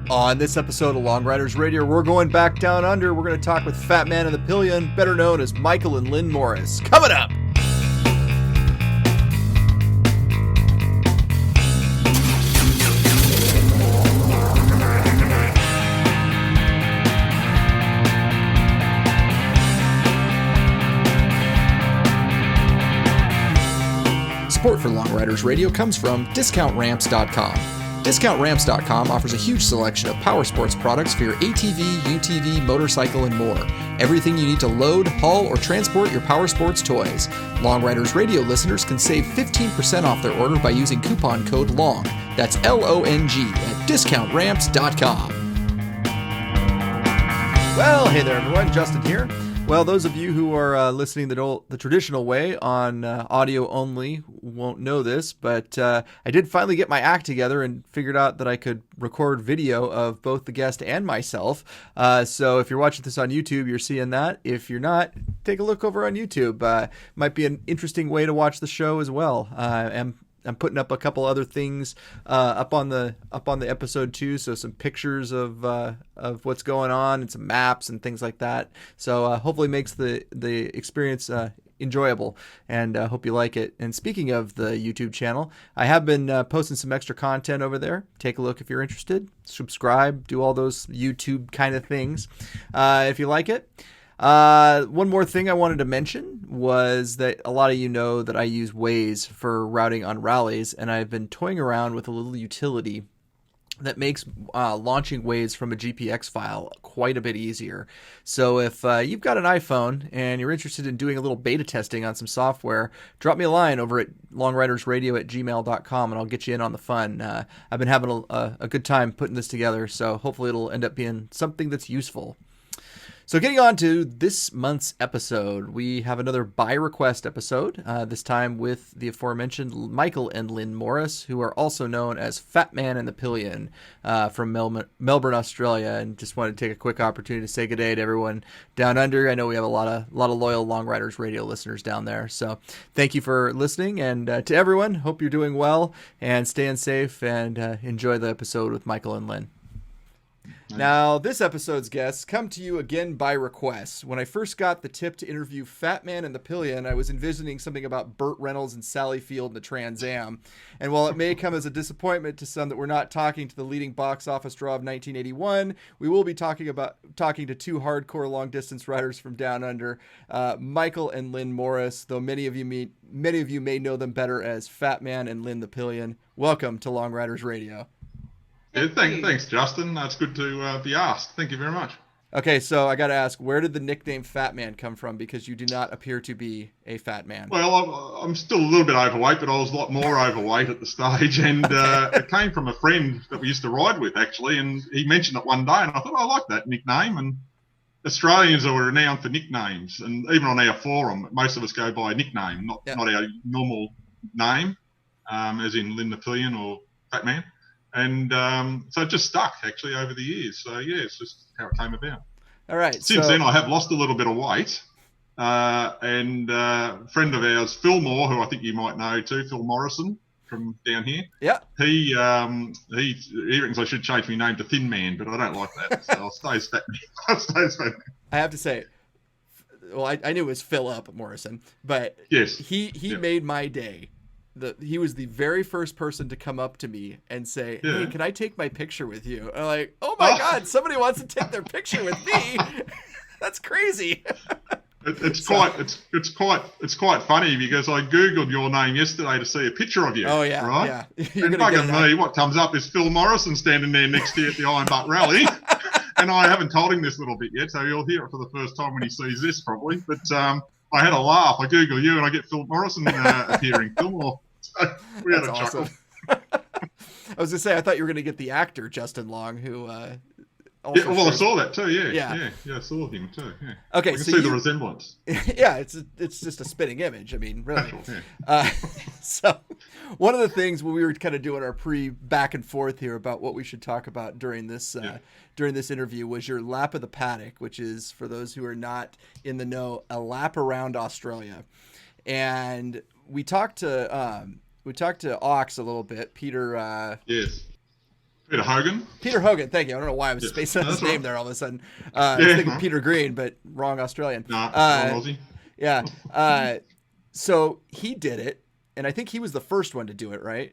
On this episode of Long Riders Radio, we're going back down under. We're going to talk with Fatman and the Pillion, better known as Michael and Lynne Morris. Coming up! Support for Long Riders Radio comes from DiscountRamps.com. DiscountRamps.com offers a huge selection of power sports products for your ATV, UTV, motorcycle, and more. Everything you need to load, haul, or transport your power sports toys. Long Riders Radio listeners can save 15% off their order by using coupon code LONG. That's LONG at DiscountRamps.com. Well, hey there everyone, Justin here. Well, those of you who are listening the traditional way on audio only won't know this, but I did finally get my act together and figured out that I could record video of both the guest and myself. So if you're watching this on YouTube, you're seeing that. If you're not, take a look over on YouTube. Might be an interesting way to watch the show as well. I'm putting up a couple other things up on the episode too, so some pictures of what's going on and some maps and things like that. So hopefully makes the experience enjoyable, and hope you like it. And speaking of the YouTube channel, I have been posting some extra content over there. Take a look if you're interested. Subscribe, do all those YouTube kind of things if you like it. One more thing I wanted to mention was that a lot of you know that I use Waze for routing on rallies, and I've been toying around with a little utility that makes launching Waze from a GPX file quite a bit easier. So if you've got an iPhone and you're interested in doing a little beta testing on some software, drop me a line over at longridersradio@gmail.com and I'll get you in on the fun. I've been having a good time putting this together, so hopefully it'll end up being something that's useful. So getting on to this month's episode, we have another by request episode, this time with the aforementioned Michael and Lynne Morris, who are also known as Fatman and the Pillion from Melbourne, Australia, and just wanted to take a quick opportunity to say good day to everyone down under. I know we have a lot of loyal Long Riders Radio listeners down there, so thank you for listening, and to everyone, hope you're doing well and staying safe, and enjoy the episode with Michael and Lynne. Now, this episode's guests come to you again by request. When I first got the tip to interview Fatman and the Pillion, I was envisioning something about Burt Reynolds and Sally Field in the Trans Am. And while it may come as a disappointment to some that we're not talking to the leading box office draw of 1981, we will be talking to two hardcore long-distance riders from down under, Michael and Lynne Morris, though many of you may know them better as Fatman and Lynne the Pillion. Welcome to Long Riders Radio. Yeah, thanks, Justin. That's good to be asked. Thank you very much. Okay, so I got to ask, where did the nickname Fatman come from? Because you do not appear to be a fat man. Well, I'm still a little bit overweight, but I was a lot more overweight at the stage. And it came from a friend that we used to ride with, actually. And he mentioned it one day, and I thought, I like that nickname. And Australians are renowned for nicknames. And even on our forum, most of us go by a nickname, not our normal name, as in Lynne the Pillion or Fatman. And so it just stuck, actually, over the years. So, yeah, it's just how it came about. All right. Since then, I have lost a little bit of weight. And a friend of ours, Phil Moore, who I think you might know too, Phil Morrison from down here. Yeah. He reckons I should change my name to Thin Man, but I don't like that. So I'll stay as Fatman. I have to say, well, I knew it was Philip Morrison, but yes, he made my day. He was the very first person to come up to me and say, "Hey, can I take my picture with you?" I'm like, "Oh my God, somebody wants to take their picture with me." That's crazy. It's quite funny because I googled your name yesterday to see a picture of you. Oh yeah, right? Yeah. And bugging me, what comes up is Phil Morrison standing there next to you at the Iron Butt Rally, and I haven't told him this little bit yet, so he'll hear it for the first time when he sees this probably. But I had a laugh. I Google you and I get Phil Morrison appearing. Phil, so we had a chuckle. I was gonna say I thought you were gonna get the actor Justin Long, who. I saw that too. Yeah, I saw him too. Yeah. Okay, I can see the resemblance. Yeah, it's just a spitting image. I mean, really. Yeah. So, one of the things when we were kind of doing our back and forth here about what we should talk about during this interview was your lap of the paddock, which is, for those who are not in the know, a lap around Australia. And we talked to Ox a little bit, Peter. Yes. Peter Hogan. Peter Hogan, thank you. I don't know why I was spacing on his name there all of a sudden. I was thinking Peter Green, but wrong Australian. No, wrong Aussie. Yeah. So he did it, and I think he was the first one to do it, right?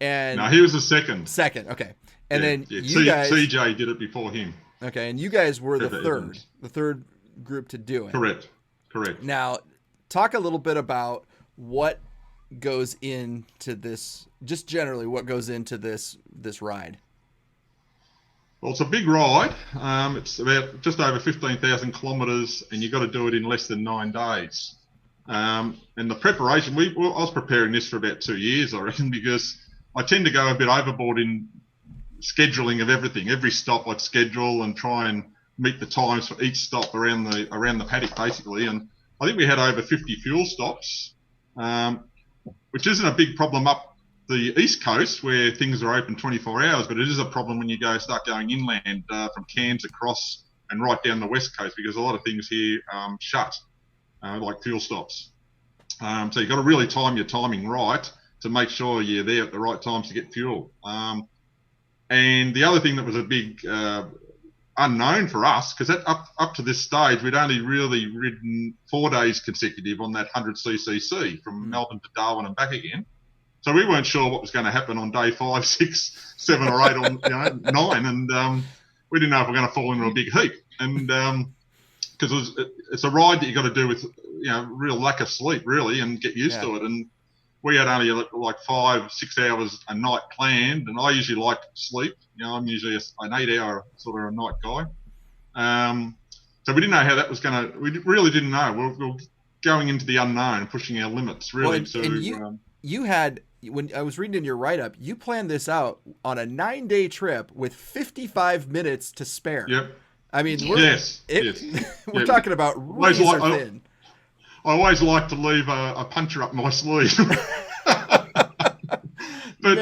And no, he was the second. Second, okay. And then you guys... CJ did it before him. Okay, and you guys were the third group to do it. Correct. Now, talk a little bit about what goes into this, just generally what goes into this ride. Well, it's a big ride. It's about just over 15,000 kilometres, and you've got to do it in less than 9 days. And the preparation, I was preparing this for about 2 years, I reckon, because I tend to go a bit overboard in scheduling of everything. Every stop I'd schedule and try and meet the times for each stop around the paddock, basically. And I think we had over 50 fuel stops, which isn't a big problem up the east coast where things are open 24 hours, but it is a problem when you start going inland from Cairns across and right down the west coast, because a lot of things here shut, like fuel stops. So you've got to really time your timing right to make sure you're there at the right times to get fuel. And the other thing that was a big unknown for us, because up to this stage, we'd only really ridden 4 days consecutive on that 100ccc from Melbourne to Darwin and back again. So we weren't sure what was going to happen on day 5, 6, 7 or 8 or 9. And we didn't know if we were going to fall into a big heap. And because it's a ride that you've got to do with, real lack of sleep, really, and get used to it. And we had only like 5, 6 hours a night planned. And I usually like sleep. I'm usually an 8-hour sort of a night guy. So we didn't know how that was going to, we really didn't know. We were going into the unknown, pushing our limits, really. You had, when I was reading in your write-up, you planned this out on a 9-day trip with 55 minutes to spare. Yep. I mean, we're talking about razor thin. I always like to leave a puncher up my sleeve. But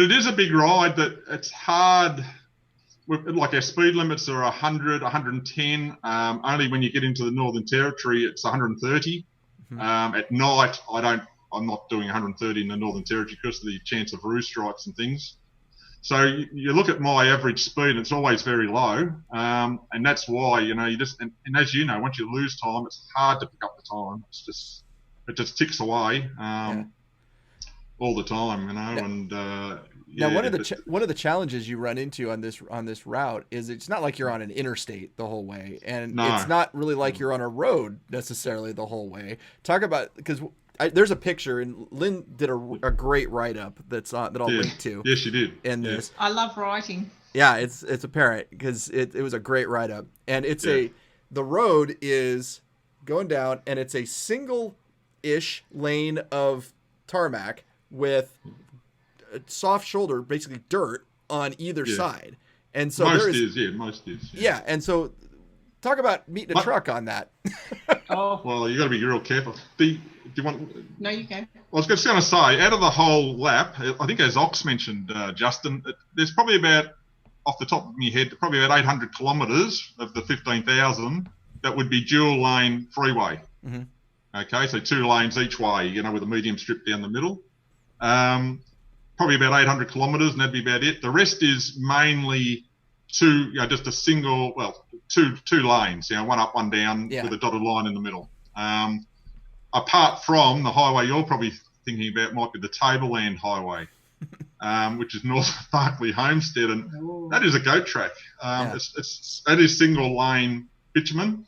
it is a big ride that it's hard. Like our speed limits are 100, 110. Only when you get into the Northern Territory, it's 130. Mm-hmm. At night, I'm not doing 130 in the Northern Territory because of the chance of roost strikes and things. So you look at my average speed, it's always very low. And that's why, you just, and as you know, once you lose time, it's hard to pick up the time. It just ticks away all the time, and now one of the challenges you run into on this route is it's not like you're on an interstate the whole way, and it's not really like you're on a road necessarily the whole way. Talk about, because there's a picture, and Lynn did a great write-up that I'll link to. Yes, she did. In this, I love writing. Yeah, it's apparent because it was a great write-up, and it's the road is going down, and it's a single-ish lane of tarmac with a soft shoulder, basically dirt on either side, and so most is. Yeah, and so talk about meeting a truck on that. Oh, well, you got to be real careful. Do you want? No, you can. I was just going to say, out of the whole lap, I think as Ox mentioned, Justin, there's probably about, off the top of my head, probably about 800 kilometres of the 15,000 that would be dual lane freeway. Mm-hmm. Okay, so 2 lanes each way, with a medium strip down the middle. Probably about 800 kilometres, and that'd be about it. The rest is mainly just a single, two lanes, one up, one down, with a dotted line in the middle. Apart from the highway you're probably thinking about might be the Tableland Highway, which is north of Barkly Homestead, and that is a goat track. That is single lane bitumen,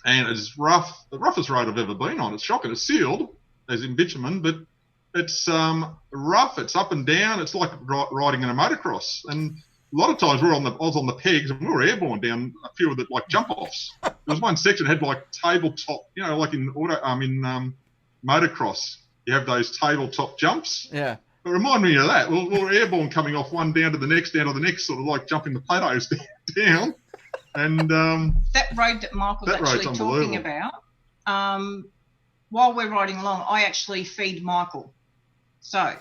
and it's rough, the roughest road I've ever been on. It's shocking. It's sealed, as in bitumen, but it's rough. It's up and down. It's like riding in a motocross, and a lot of times I was on the pegs, and we were airborne down a few of the jump offs. There was one section that had tabletop, like in motocross, you have those tabletop jumps. Yeah. It reminded me of that. We were airborne coming off one down to the next, sort of like jumping the plateaus down. And that road that Mark was actually talking about, while we're riding along, I actually feed Michael. So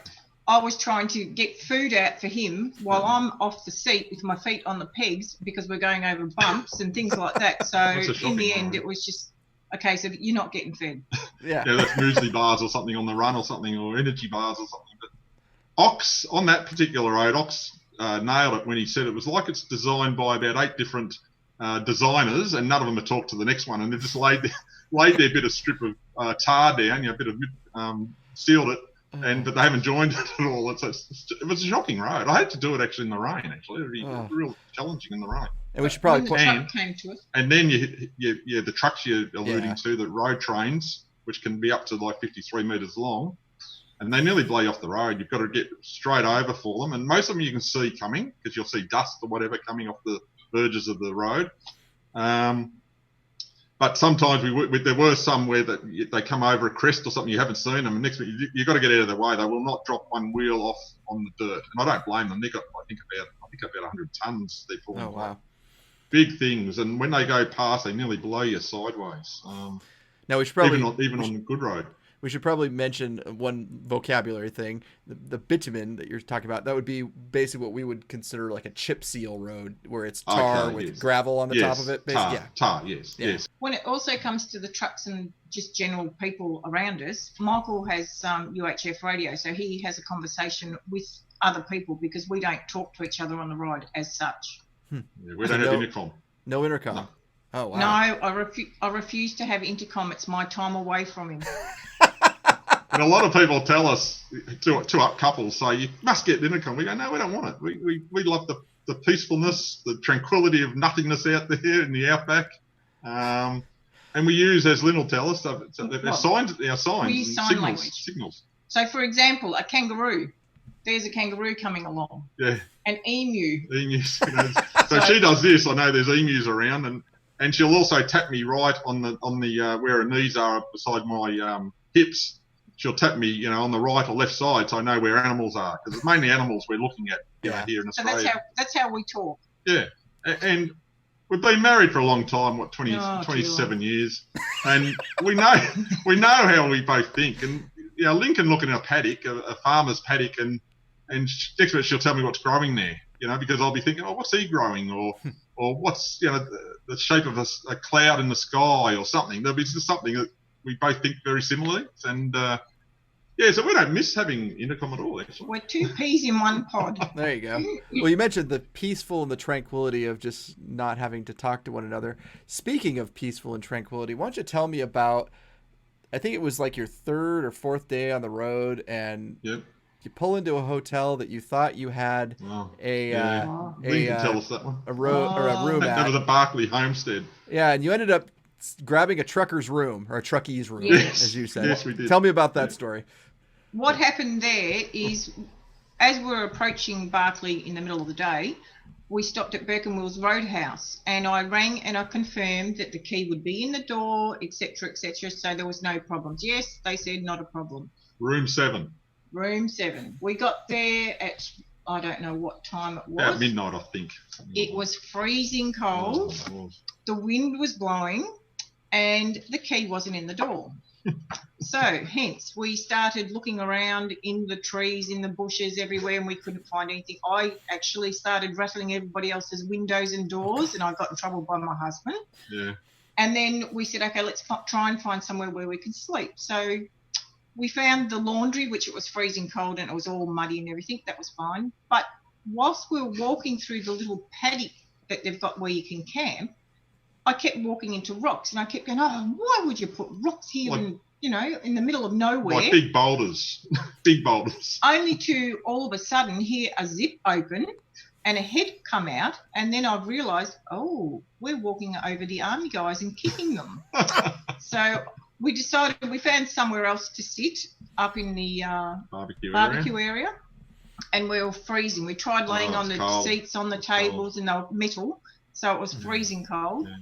I was trying to get food out for him while I'm off the seat with my feet on the pegs because we're going over bumps and things like that. So in the end, it was just a case of you're not getting fed. Yeah, that's muesli bars or something on the run or something, or energy bars or something. But Ox, on that particular road, Ox nailed it when he said it was like it's designed by about 8 different designers, and none of them had talked to the next one, and they just laid their bit of strip of tar down, a bit of sealed it, but they haven't joined it at all. It was a shocking road. I had to do it actually in the rain. Actually, it'd be real challenging in the rain. And we should probably the truck came to us. And then the trucks you're alluding to, the road trains, which can be up to like 53 metres long, and they nearly blow you off the road. You've got to get straight over for them, and most of them you can see coming because you'll see dust or whatever coming off the verges of the road. But sometimes there were some where they come over a crest or something, you haven't seen them, and next minute you've got to get out of their way. They will not drop one wheel off on the dirt, and I don't blame them. They got I think about 100 tons they're pulling. Oh wow. Big things, and when they go past, they nearly blow you sideways. Now we should probably even on the good road. We should probably mention one vocabulary thing. The bitumen that you're talking about, that would be basically what we would consider like a chip seal road, where it's tar with gravel on the top of it. Tar, yes. When it also comes to the trucks and just general people around us, Michael has UHF radio, so he has a conversation with other people because we don't talk to each other on the ride as such. Yeah, we don't have intercom. No intercom. No. Oh wow. No, I refuse to have intercom. It's my time away from him. And a lot of people tell us, two up couples say, you must get intercom. We go, no, we don't want it. We love the peacefulness, the tranquility of nothingness out there in the outback. And we use, as Lynne will tell us, our signs, we use sign signals. So, for example, a kangaroo. There's a kangaroo coming along. Yeah. An emu. Emus. So she does this. I know there's emus around, and she'll also tap me right on the where her knees are beside my hips. She'll tap me, on the right or left side, so I know where animals are, because it's mainly animals we're looking at here in Australia. So that's how we talk. Yeah, and we've been married for a long time, 27 years, and we know how we both think. And Lynne can look in a paddock, a farmer's paddock, and next minute she'll tell me what's growing there, because I'll be thinking, oh, what's he growing, or what's the shape of a cloud in the sky or something. There'll be just something that we both think very similarly, and so we don't miss having intercom at all, actually. We're two peas in one pod. There you go. Well, you mentioned the peaceful and the tranquility of just not having to talk to one another. Speaking of peaceful and tranquility, why don't you tell me about, I think it was like your 3rd or 4th day on the road, and you pull into a hotel that you thought you had tell us that one. a room at. That was a Barclay homestead. Yeah, and you ended up grabbing a trucker's room, or a truckie's room, as you said. Yes, we did. Tell me about that story. What happened there is, as we were approaching Barclay in the middle of the day, we stopped at Birkenwills Roadhouse, and I rang and I confirmed that the key would be in the door, etc., so there was no problems. Yes, they said not a problem. Room 7. We got there at, I don't know what time it was. About midnight, I think. It was freezing cold. The wind was blowing, and the key wasn't in the door. So, hence, we started looking around in the trees, in the bushes, everywhere, and we couldn't find anything. I actually started rattling everybody else's windows and doors, and I got in trouble by my husband. Yeah. And then we said, okay, let's try and find somewhere where we could sleep. So we found the laundry, which it was freezing cold and it was all muddy and everything. That was fine. But whilst we were walking through the little paddock that they've got where you can camp, I kept walking into rocks, and I kept going, oh, why would you put rocks here in the middle of nowhere? Like big boulders. Big boulders. Only to all of a sudden hear a zip open and a head come out, and then I've realised, oh, we're walking over the army guys and kicking them. So we decided we found somewhere else to sit up in the barbecue area, and we were freezing. We tried laying on the cold. seats on the tables, and they were metal, so it was freezing cold. Yeah.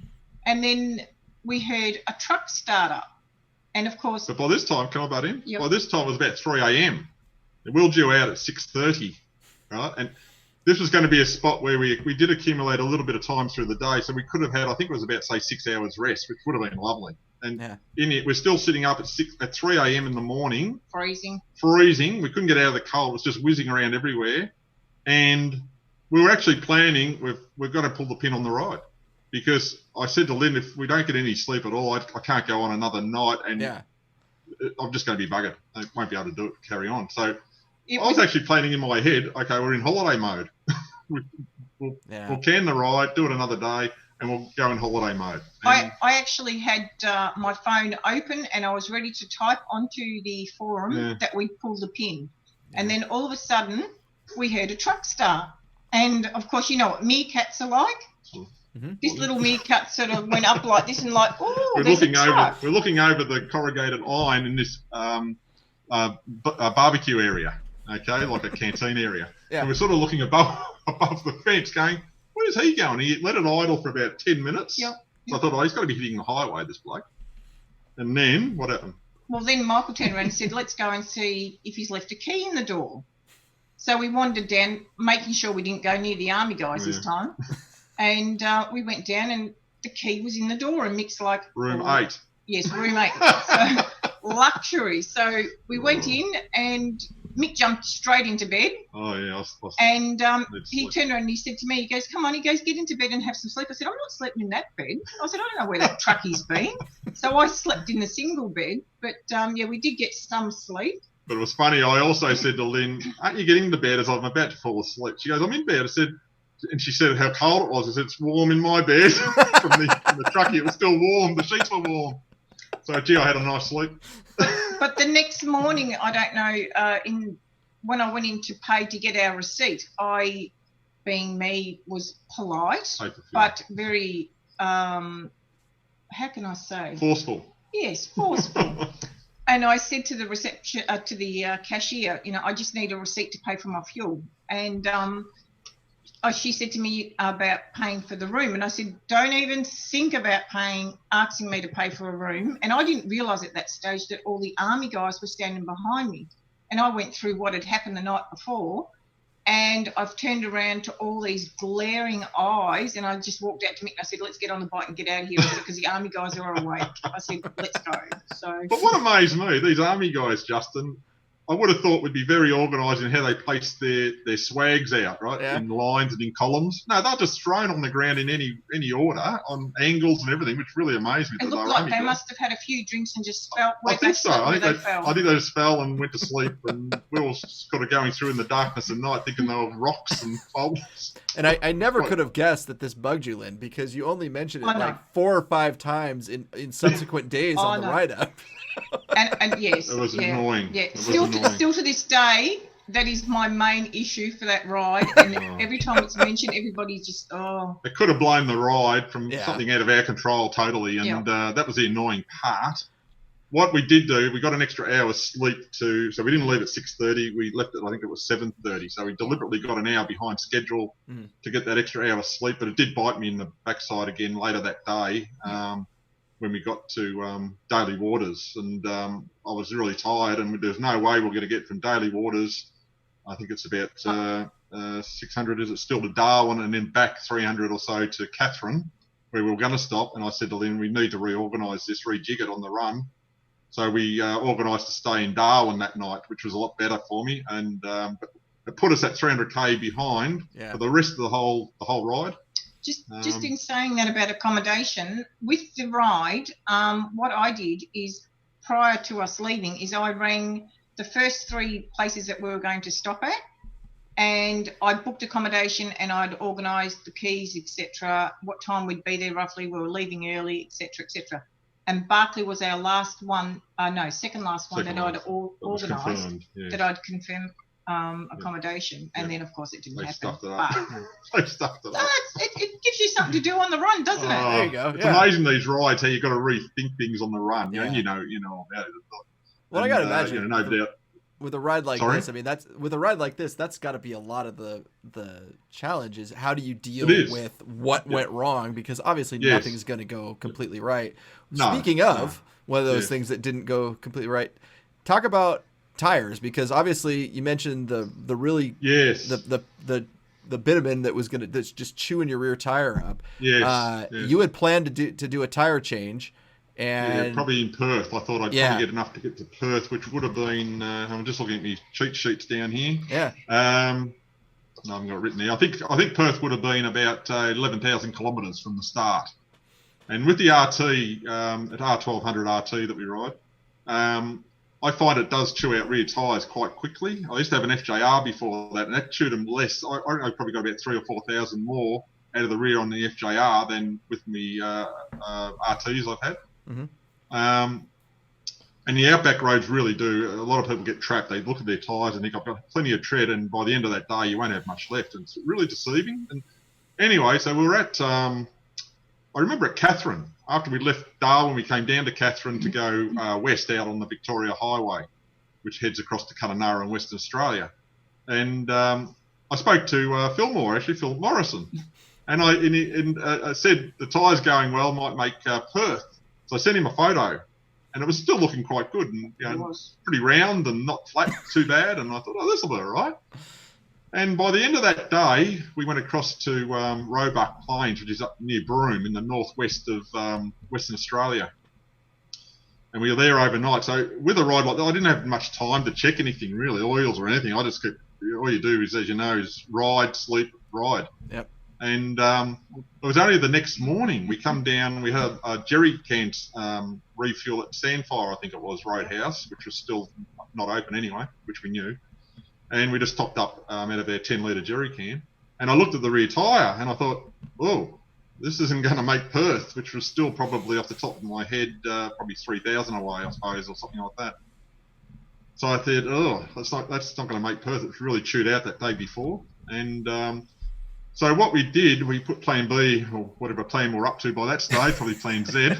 And then we heard a truck start up. And, of course... But by this time, can I butt in? Yep. By this time, it was about 3 a.m. And we'll due out at 6:30, right? And this was going to be a spot where we did accumulate a little bit of time through the day, so we could have had, I think it was about, say, 6 hours rest, which would have been lovely. And in it, we're still sitting up at 3 a.m. in the morning. Freezing. We couldn't get out of the cold. It was just whizzing around everywhere. And we were actually planning, we've got to pull the pin on the ride. Because I said to Lynne, if we don't get any sleep at all, I can't go on another night, and I'm just going to be buggered. I won't be able to carry on. So I was actually planning in my head, okay, we're in holiday mode. we'll can the ride, do it another day, and we'll go in holiday mode. I actually had my phone open and I was ready to type onto the forum that we'd pull the pin. And then all of a sudden, we heard a truck start. And, of course, you know what meerkats are like. Mm-hmm. This little meerkat sort of went up like this and like, oh, there's a truck. We're looking over the corrugated iron in this barbecue area, okay, like a canteen area. Yeah. And we're sort of looking above the fence going, where's he going? He let it idle for about 10 minutes. Yep. So I thought, he's got to be hitting the highway, this bloke. And then, what happened? Well, then Michael turned around and said, let's go and see if he's left a key in the door. So we wandered down, making sure we didn't go near the army guys this time. And we went down and the key was in the door and Mick's like... Room 8. Yes, room 8. So luxury. So we went in and Mick jumped straight into bed. Oh, yeah. And he turned around and he said to me, he goes, come on, he goes, get into bed and have some sleep. I said, I'm not sleeping in that bed. I said, I don't know where that truckie's been. So I slept in the single bed. But, we did get some sleep. But it was funny. I also said to Lynne, aren't you getting to bed as I'm about to fall asleep? She goes, I'm in bed. I said, and she said how cold it was. I said, it's warm in my bed. from the truckie, it was still warm. The sheets were warm. So, gee, I had a nice sleep. But the next morning, I don't know, when I went in to pay to get our receipt, I, being me, was polite, but very, how can I say? Forceful. Yes, forceful. And I said to the reception, to the cashier, I just need a receipt to pay for my fuel. And she said to me about paying for the room. And I said, don't even think about asking me to pay for a room. And I didn't realise at that stage that all the army guys were standing behind me. And I went through what had happened the night before. And I've turned around to all these glaring eyes. And I just walked out to Mick and I said, let's get on the bike and get out of here because the army guys are awake. I said, let's go. But what amazed me, these army guys, Justin, I would have thought would be very organised in how they placed their swags out, right, in lines and in columns. No, they're just thrown on the ground in any order, on angles and everything, which really amazed me. It looked like they must have had a few drinks and just felt where I think so. I think they fell. just fell and went to sleep, and we were all sort of going through in the darkness at night thinking they were rocks and boulders. And I never could have guessed that this bugged you, Lynn, because you only mentioned it like 4 or 5 times in subsequent days on the write-up. And yes, it was annoying. Yeah, still to this day, that is my main issue for that ride. And every time it's mentioned, everybody's just It could have blown the ride from something out of our control totally, and that was the annoying part. What we did do, we got an extra hour's sleep so we didn't leave at 6:30. We left at, I think it was 7:30. So we deliberately got an hour behind schedule to get that extra hour's sleep. But it did bite me in the backside again later that day. When we got to Daily Waters, and I was really tired, and there's no way we're going to get from Daily Waters, I think it's about 600, is it still, to Darwin, and then back 300 or so to Catherine, where we were going to stop. And I said to Lynn, we need to reorganise this, rejig it on the run. So we organised to stay in Darwin that night, which was a lot better for me, and it put us at 300k behind for the rest of the whole ride. Just in saying that about accommodation, with the ride, what I did is, prior to us leaving, is I rang the first 3 places that we were going to stop at, and I booked accommodation and I'd organised the keys, etc., what time we'd be there roughly, we were leaving early, etc., etc. And Barclay was our last one, second last one that I'd organised, that I'd confirmed accommodation, and then of course it didn't happen. They stuffed it up. It gives you something to do on the run, doesn't it? There you go. It's amazing, these rides, how you've got to rethink things on the run. You know about it. Well, I got to imagine, no doubt. With a ride like this, I mean, that's got to be a lot of the challenge is how do you deal with what went wrong, because obviously nothing's going to go completely right. Speaking of one of those things that didn't go completely right, talk about tires, because obviously you mentioned the bitumen that's just chewing your rear tire up. You had planned to do a tire change. And probably in Perth. I thought I'd probably get enough to get to Perth, which would have been. I'm just looking at my cheat sheets down here. Yeah. No, I haven't got it written there. I think Perth would have been about 11,000 kilometres from the start. And with the RT, at R1200 RT that we ride, I find it does chew out rear tyres quite quickly. I used to have an FJR before that, and that chewed them less. I probably got about 3,000 or 4,000 more out of the rear on the FJR than with me RTs I've had. Mm-hmm. And the outback roads really do. A lot of people get trapped. They look at their tyres and they've got plenty of tread, and by the end of that day, you won't have much left. And it's really deceiving. And anyway, so we were at, I remember at Katherine, after we left Darwin, we came down to Katherine to go west out on the Victoria Highway, which heads across to Kununurra in Western Australia. And I spoke to Phil Morrison. And I said the tyres going well might make Perth. So I sent him a photo. And it was still looking quite good, and pretty round and not flat too bad. And I thought, this will be all right. And by the end of that day, we went across to Roebuck Plains, which is up near Broome in the northwest of Western Australia. And we were there overnight. So with a ride like that, I didn't have much time to check anything really, oils or anything. I just kept, all you do is, as you know, is ride, sleep, ride. Yep. And it was only the next morning we come down. We had a jerry can refuel at Sandfire, I think it was, Roadhouse, which was still not open anyway, which we knew. And we just topped up out of our 10-litre jerry can. And I looked at the rear tyre and I thought, this isn't going to make Perth, which was still probably off the top of my head, probably 3,000 away, I suppose, or something like that. So I thought, that's not going to make Perth. It was really chewed out that day before. And so what we did, we put Plan B, or whatever plan we're up to by that stage, probably Plan Z,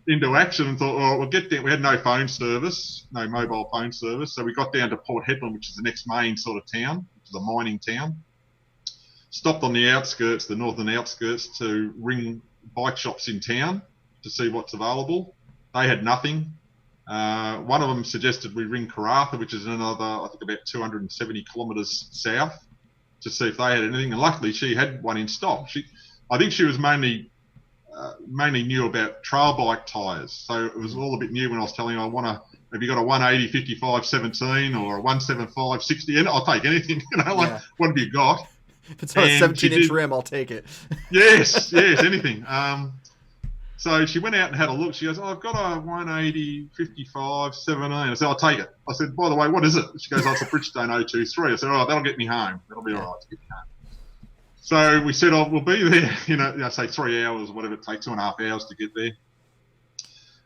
into action and thought, we'll get down. We had no phone service, no mobile phone service. So we got down to Port Hedland, which is the next main sort of town, which is a mining town. Stopped on the outskirts, the northern outskirts, to ring bike shops in town to see what's available. They had nothing. One of them suggested we ring Karratha, which is another, I think, about 270 kilometres south, to see if they had anything, and luckily she had one in stock. I think she was mainly knew about trail bike tyres, so it was all a bit new when I was telling her, have you got a 180 55 17 or a 175 60? And I'll take anything, what have you got? If it's on a 17-inch rim, I'll take it. Yes, anything. So she went out and had a look. She goes, I've got a 180 55 17. I said, I'll take it. I said, by the way, what is it? She goes, it's a Bridgestone 023. I said, that'll get me home. That'll be all right to get me home. So we said, we'll be there, say 3 hours or whatever it takes, 2.5 hours to get there.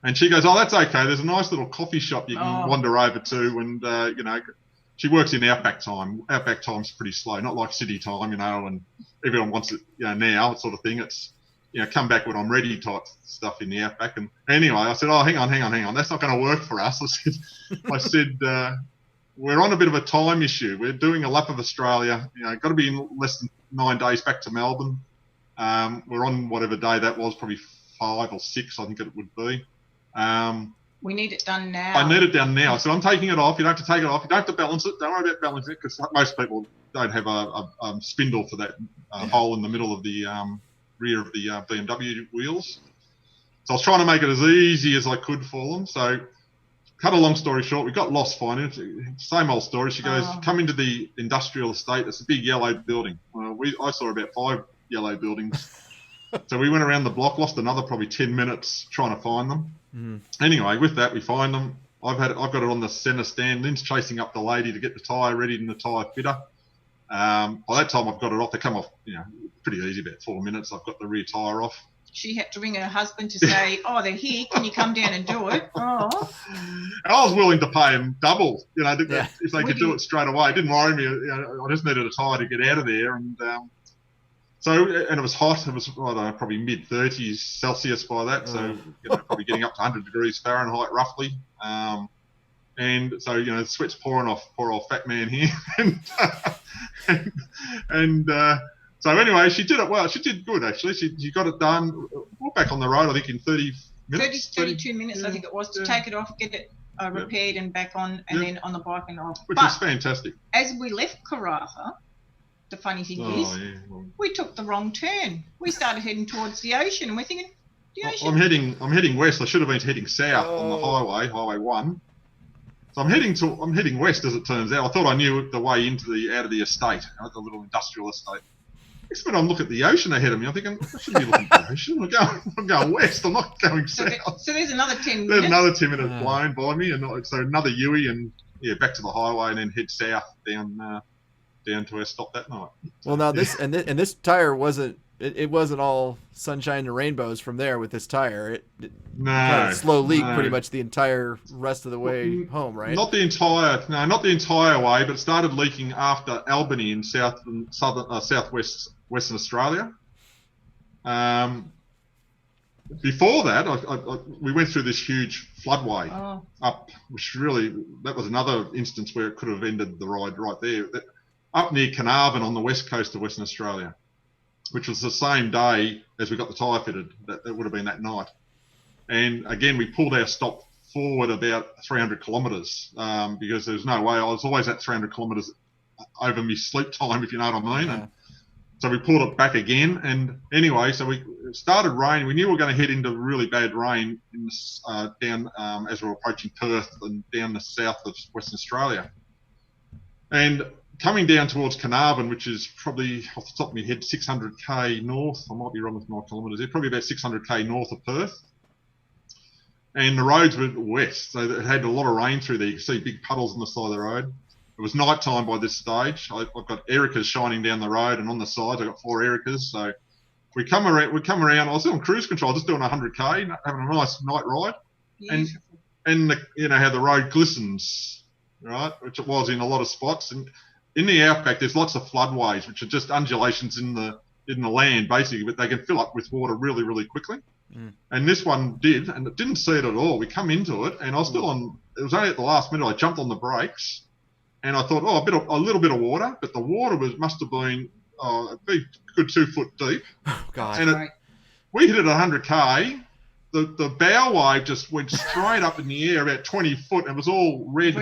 And she goes, that's okay. There's a nice little coffee shop you can wander over to. And, she works in outback time. Outback time's pretty slow, not like city time, and everyone wants it, now sort of thing. It's, come back when I'm ready type stuff in the outback. And anyway, I said, hang on. That's not going to work for us. I said, we're on a bit of a time issue. We're doing a lap of Australia. Got to be in less than 9 days back to Melbourne. We're on whatever day that was, probably 5 or 6, I think it would be. We need it done now. I need it done now. So I'm taking it off. You don't have to take it off. You don't have to balance it. Don't worry about balancing it, because most people don't have a spindle for that hole in the middle of the rear of the BMW wheels. So I was trying to make it as easy as I could for them. So cut a long story short, we got lost finding it. Same old story. She goes, come into the industrial estate. It's a big yellow building. I saw about 5 yellow buildings. So we went around the block, lost another probably 10 minutes trying to find them. Anyway, with that, we find them. I've got it on the centre stand. Lynn's chasing up the lady to get the tyre ready in the tyre fitter. By that time, I've got it off. They come off, pretty easy, about 4 minutes. I've got the rear tyre off. She had to ring her husband to say, they're here. Can you come down and do it? And I was willing to pay them double, if they could do it straight away. It didn't worry me. I just needed a tyre to get out of there. And and it was hot. It was, probably mid-30s Celsius by that. So, probably getting up to 100 degrees Fahrenheit roughly. And so, the sweat's pouring off poor old Fatman here. So anyway, she did it well. She did good, actually. She got it done. We're back on the road, I think, in 30 minutes. 32 minutes, I think it was, to take it off, get it repaired and back on, and then on the bike and off. Which was fantastic. As we left Karratha, the funny thing is, we took the wrong turn. We started heading towards the ocean, and we're thinking, the ocean. I'm heading west. I should have been heading south on the Highway 1. So I'm heading west, as it turns out. I thought I knew the way out of the estate, the little industrial estate. Next minute I'm looking at the ocean ahead of me. I'm thinking, I shouldn't be looking at the ocean. I'm going west. I'm not going south. So there's another 10 minutes. There's another 10 minutes blown by me, and so another Yui, and back to the highway, and then head south down to our stop that night. Well, now this tire wasn't. It wasn't all sunshine and rainbows from there with this tire. It kind of slow leak pretty much the entire rest of the way home, right? Not the entire way, but it started leaking after Albany in southwest Western Australia. Before that, we went through this huge floodway up, which that was another instance where it could have ended the ride right there, up near Carnarvon on the west coast of Western Australia, which was the same day as we got the tyre fitted. That would have been that night. And again, we pulled our stop forward about 300 kilometres because there's no way. I was always at 300 kilometres over my sleep time, if you know what I mean. Yeah. And so we pulled it back again. And anyway, so it started raining. We knew we were going to head into really bad rain down as we were approaching Perth and down the south of Western Australia. And coming down towards Carnarvon, which is probably off the top of my head 600k north. I might be wrong with my kilometres. They're probably about 600k north of Perth. And the roads were west, so it had a lot of rain through there. You could see big puddles on the side of the road. It was night time by this stage. I've got Ericas shining down the road, and on the sides I've got 4 Ericas. So we come around. I was on cruise control, just doing 100k, having a nice night ride. Beautiful. And how the road glistens, right? Which it was in a lot of spots. And in the outback, there's lots of floodways, which are just undulations in the land, basically, but they can fill up with water really, really quickly. Mm. And this one did, and it didn't see it at all. We come into it, and I was still on. It was only at the last minute I jumped on the brakes, and I thought, a little bit of water, but the water must have been a good 2 foot deep. Oh God! And we hit it at 100k. The bow wave just went straight up in the air about 20 foot, and it was all red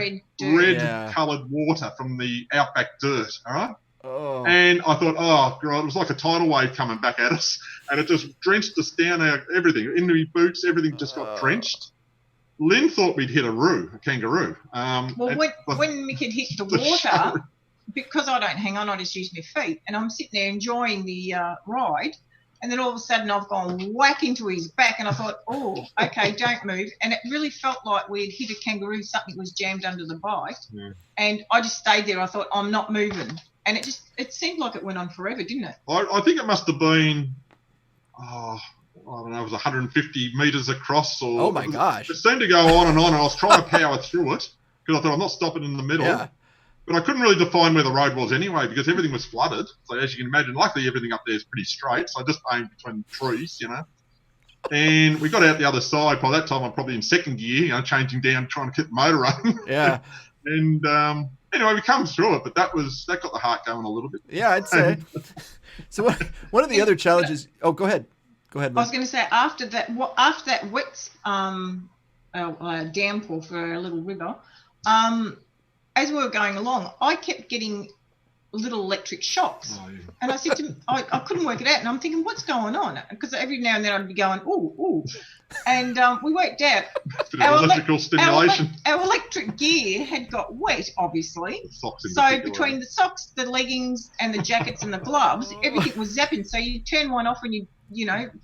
coloured water from the outback dirt, all right? Oh. And I thought, oh, God, it was like a tidal wave coming back at us, and it just drenched us down, everything. Into my boots, everything just got drenched. Lynne thought we'd hit a kangaroo. When Mick had hit the water, because I don't hang on, I just use my feet, and I'm sitting there enjoying the ride, and then all of a sudden I've gone whack into his back, and I thought, oh, okay, don't move. And it really felt like we had hit a kangaroo, something was jammed under the bike. Yeah. And I just stayed there. I thought, I'm not moving. And it seemed like it went on forever, didn't it? I think it must have been, I don't know, it was 150 metres across. Oh, my gosh. It seemed to go on, and I was trying to power through it because I thought I'm not stopping in the middle. Yeah. But I couldn't really define where the road was anyway because everything was flooded. So as you can imagine, luckily everything up there is pretty straight. So I just aimed between trees, And we got out the other side. By that time, I'm probably in second gear, changing down, trying to keep the motor running. Yeah. And anyway, we come through it, but that got the heart going a little bit. Yeah, I'd say. So one of the other challenges. Oh, go ahead. Go ahead, Lynne. I was going to say after that wet downpour for a little river. As we were going along, I kept getting little electric shocks. Oh, yeah. And I said to him, I couldn't work it out. And I'm thinking, what's going on? Because every now and then I'd be going, ooh, ooh. And we worked out. Our electrical stimulation. Our electric gear had got wet, obviously. So between the socks, the leggings, and the jackets and the gloves, everything was zapping. So you turn one off and you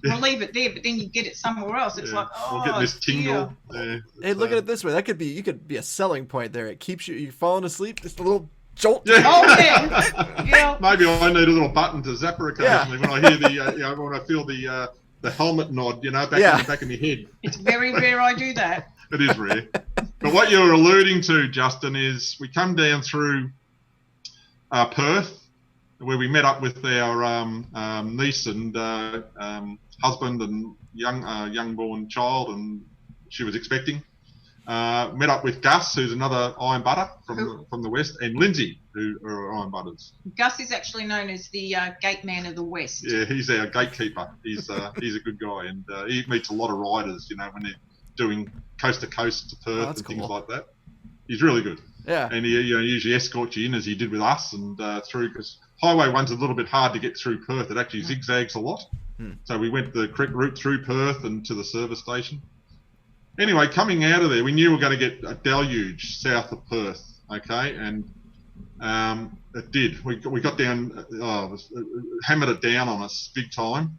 relieve it there, but then you get it somewhere else. It's like, we'll get this tingle. Yeah. Hey, look at it this way. That could be a selling point there. It keeps you're falling asleep. Just a little jolt. Yeah. Oh yeah. Maybe I need a little button to zap her occasionally when I hear when I feel the helmet nod, back in my head. It's very rare I do that. It is rare. But what you're alluding to, Justin, is we come down through Perth, where we met up with our niece and husband and young-born child, and she was expecting. Met up with Gus, who's another iron butter from the west, and Lindsay, who are iron butters. Gus is actually known as the gate man of the west. Yeah, he's our gatekeeper. He's a good guy, and he meets a lot of riders, when they're doing coast to coast to Perth and things like that. He's really good. Yeah. And he usually escorts you in, as he did with us, and through, because Highway 1's a little bit hard to get through Perth. It actually zigzags a lot. So we went the correct route through Perth and to the service station. Anyway, coming out of there, we knew we were going to get a deluge south of Perth, okay? And It did. We got down, hammered it down on us big time.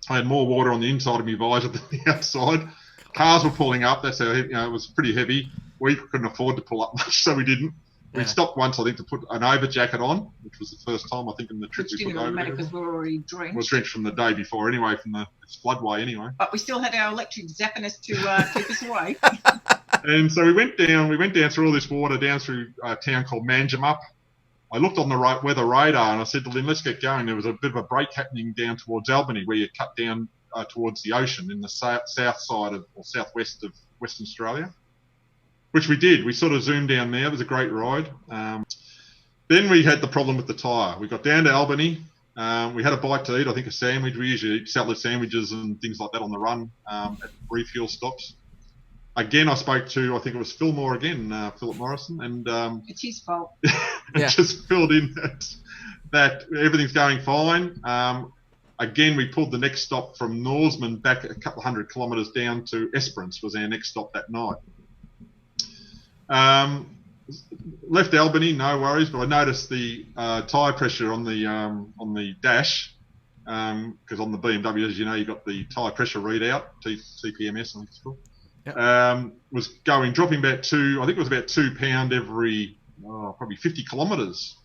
I had more water on the inside of my visor than the outside. Cars were pulling up. That's how heavy, it was pretty heavy. We couldn't afford to pull up much, so we didn't. We stopped once, I think, to put an over jacket on, which was the first time, I think, in the trip we put over. Didn't matter because we were already drenched. We were drenched from the day before anyway, from the floodway anyway. But we still had our electric zapping us to keep us away. And so we went down through all this water, down through a town called Manjimup. I looked on the weather radar and I said to Lynne, let's get going. There was a bit of a break happening down towards Albany where you cut down towards the ocean in the south side or southwest of Western Australia, which we did. We sort of zoomed down there. It was a great ride. Then we had the problem with the tyre. We got down to Albany. We had a bite to eat, I think a sandwich. We usually eat salad sandwiches and things like that on the run at refuel stops. Again, I spoke to, I think it was Fillmore again, Philip Morrison, and it's his fault. Just filled in that everything's going fine. Again, we pulled the next stop from Norseman back a couple of 100 kilometres down to Esperance was our next stop that night. Left Albany, no worries, but I noticed the tyre pressure on the dash, because on the BMW, as you know, you got the tyre pressure readout, TPMS, I think it's called. Yep. Was dropping about £2 pound every probably 50 kilometres.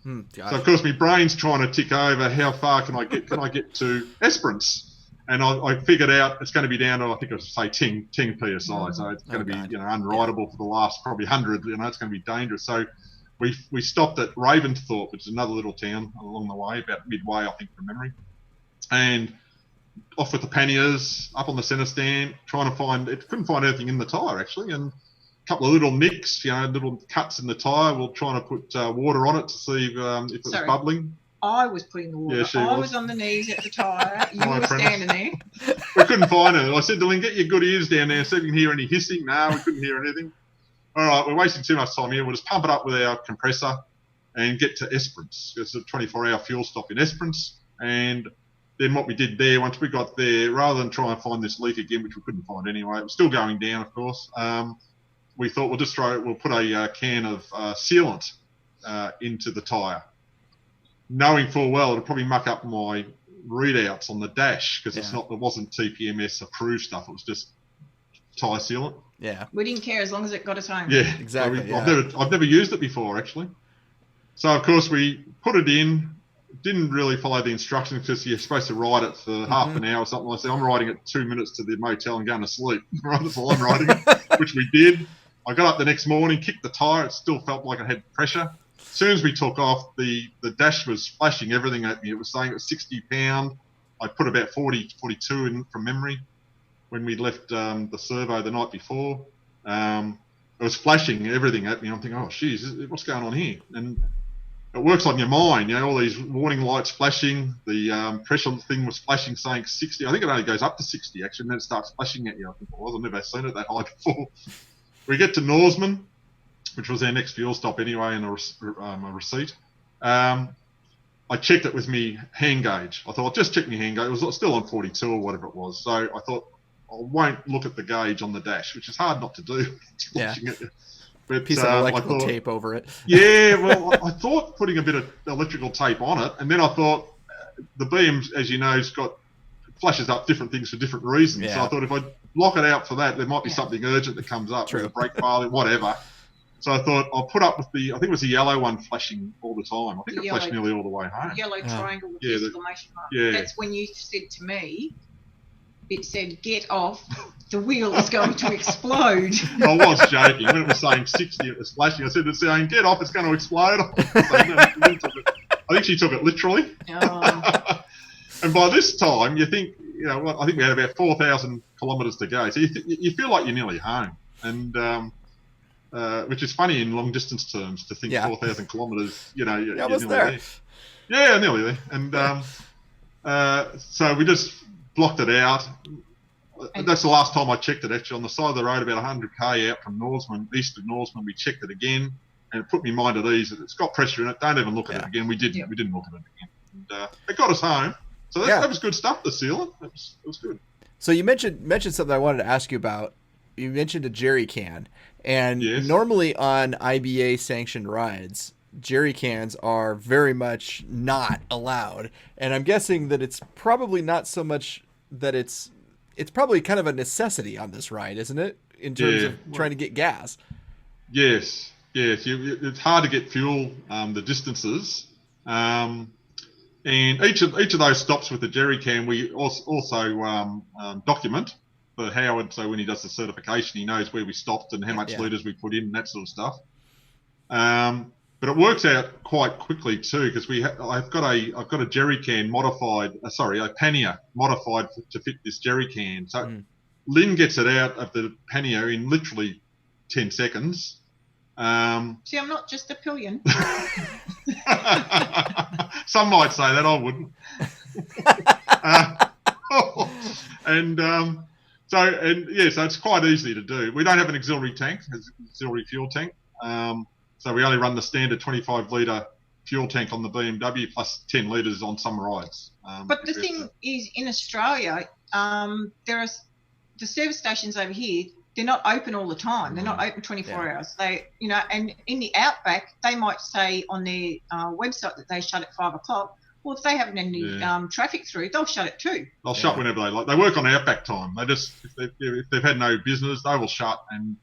So of course my brain's trying to tick over how far can I get to Esperance, and I figured out it's going to be down to, I think it was say 10 psi, so it's going to be unrideable for the last probably 100. It's going to be dangerous. So we stopped at Ravensthorpe, which is another little town along the way, about midway I think from memory, and off with the panniers, up on the centre stand, couldn't find anything in the tyre actually, and a couple of little nicks, little cuts in the tyre. We're trying to put water on it to see if it was bubbling. I was putting the water. Yeah, I was on the knees at the tyre. You were standing there. We couldn't find it. I said to Lynne, get your good ears down there, see if you can hear any hissing. No, we couldn't hear anything. All right, we're wasting too much time here. We'll just pump it up with our compressor and get to Esperance. It's a 24-hour fuel stop in Esperance, and then what we did there, once we got there, rather than try and find this leak again, which we couldn't find anyway, it was still going down, of course, we thought we'll put a can of sealant into the tyre, knowing full well it'll probably muck up my readouts on the dash, because it wasn't TPMS approved stuff, it was just tyre sealant. Yeah. We didn't care as long as it got us home. Yeah, exactly. So I've never used it before, actually. So, of course, we put it in. Didn't really follow the instructions because you're supposed to ride it for half an hour or something. I said, I'm riding it 2 minutes to the motel and going to sleep. Right, that's all I'm riding it, which we did. I got up the next morning, kicked the tyre. It still felt like it had pressure. As soon as we took off, the dash was flashing everything at me. It was saying it was 60 pound. I put about 42 in from memory when we left the servo the night before. It was flashing everything at me. I'm thinking, oh, geez, what's going on here? And it works on your mind, all these warning lights flashing, the pressure thing was flashing saying 60. I think it only goes up to 60 actually, and then it starts flashing at you. I think it was. I've never seen it that high before. We get to Norseman, which was our next fuel stop anyway, and a receipt. I checked it with me hand gauge. I thought, I'll just check my hand gauge. It was still on 42 or whatever it was. So I thought, I won't look at the gauge on the dash, which is hard not to do. Yeah. But, piece of electrical tape over it. Yeah, well, I thought putting a bit of electrical tape on it, and then I thought the beam, as you know, flashes up different things for different reasons. Yeah. So I thought if I lock it out for that, there might be something urgent that comes up, with a brake failure, whatever. So I thought I'll put up with I think it was the yellow one flashing all the time. I think it flashed nearly all the way home. The yellow triangle with the exclamation mark. Yeah. That's when you said to me, it said, get off, the wheel is going to explode. I was joking. When it was saying 60, it was flashing. I said, it's saying, get off, it's going to explode. I think she took it literally. Oh. And by this time, you think, I think we had about 4,000 kilometres to go. So you feel like you're nearly home. And which is funny in long distance terms to think 4,000 kilometres, you're nearly there. Yeah, nearly there. And so we just blocked it out. That's the last time I checked it, actually. On the side of the road, about 100k out from Norseman, east of Norseman, we checked it again, and it put my mind at ease that it's got pressure in it. Don't even look at it again. We didn't look at it again. And it got us home. So that was good stuff, the sealant. It was good. So you mentioned something I wanted to ask you about. You mentioned a jerry can. And normally on IBA sanctioned rides, jerry cans are very much not allowed, and I'm guessing that it's probably not so much that it's probably kind of a necessity on this ride, isn't it? In terms of trying to get gas. Yes. It's hard to get fuel, the distances, and each of those stops with the jerry can we also document for Howard, so when he does the certification, he knows where we stopped and how much litres we put in and that sort of stuff. But it works out quite quickly too, because I've got a jerry can modified, a pannier modified to fit this jerry can. So Lynne gets it out of the pannier in literally 10 seconds. See, I'm not just a pillion. Some might say that, I wouldn't. So it's quite easy to do. We don't have an auxiliary tank, auxiliary fuel tank. So we only run the standard 25 litre fuel tank on the BMW plus 10 litres on some rides. But the thing is, in Australia, there are the service stations over here. They're not open all the time. They're not open 24 hours. They, and in the outback, they might say on their website that they shut at 5 o'clock. Well, if they haven't any traffic through, they'll shut it too. They'll shut whenever they like. They work on outback time. They just, if they've had no business, they will shut. And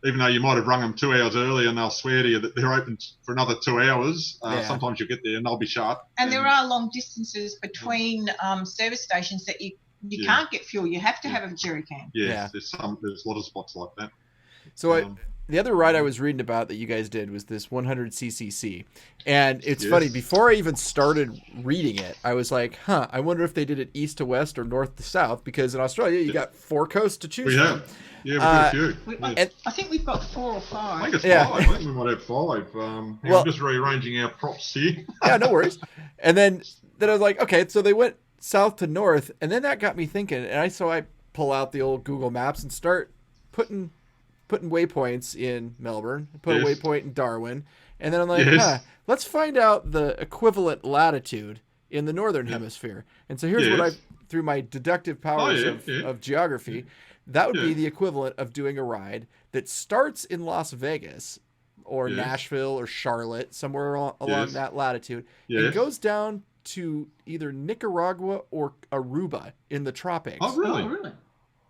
even though you might have rung them 2 hours early and they'll swear to you that they're open for another 2 hours, sometimes you'll get there and they'll be shut. And there are long distances between service stations that you can't get fuel. You have to have a jerry can. Yes, there's a lot of spots like that. So the other ride I was reading about that you guys did was this 100ccc. And it's funny, before I even started reading it, I was like, I wonder if they did it east to west or north to south, because in Australia you got 4 coasts to choose from. Yeah, we've got a few. I think we've got 4 or 5. I think it's 5. I think we might have 5. I'm just rearranging our props here. Yeah, no worries. And then I was like, okay, so they went south to north, and then that got me thinking, and so I pull out the old Google Maps and start putting waypoints in Melbourne, put a waypoint in Darwin, and then I'm like, let's find out the equivalent latitude in the northern hemisphere. And so here's what through my deductive powers of geography, that would be the equivalent of doing a ride that starts in Las Vegas or Nashville or Charlotte, somewhere along that latitude, and goes down to either Nicaragua or Aruba in the tropics. Oh, really?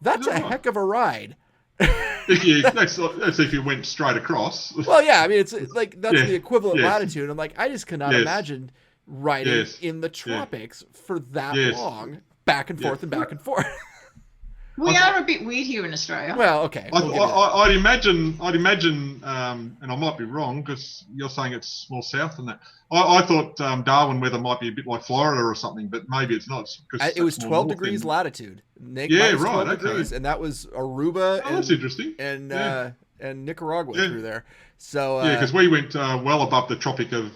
That's a heck of a ride. That's if you went straight across. Well, yeah, I mean, it's like that's the equivalent latitude. I'm like, I just cannot imagine riding in the tropics for that long, back and forth and back and forth. We are a bit weird here in Australia. Well, okay. I'd imagine, and I might be wrong because you're saying it's more south than that. I thought Darwin weather might be a bit like Florida or something, but maybe it's not. It was 12 degrees latitude. Right. 12 degrees, and that was Aruba. That's interesting. And Nicaragua through there. So because we went well above the Tropic of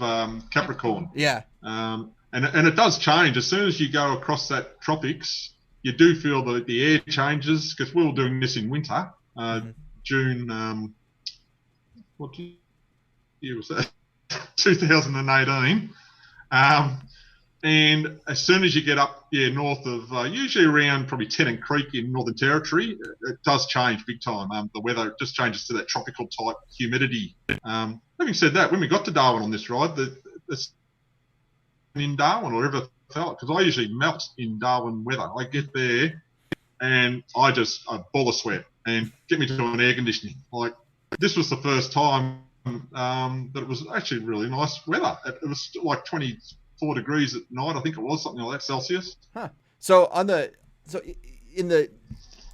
Capricorn. Yeah. And it does change as soon as you go across that tropics. You do feel that the air changes, because we were doing this in winter, June, what year was that? 2018. And as soon as you get up north of, usually around probably Tennant Creek in Northern Territory, it does change big time. The weather just changes to that tropical type humidity. Having said that, when we got to Darwin on this ride, in Darwin or wherever felt, because I usually melt in Darwin weather. I get there and I just a ball of sweat and get me to an air conditioning. Like, this was the first time that it was actually really nice weather. It was like 24 degrees at night, I think it was, something like that, Celsius. So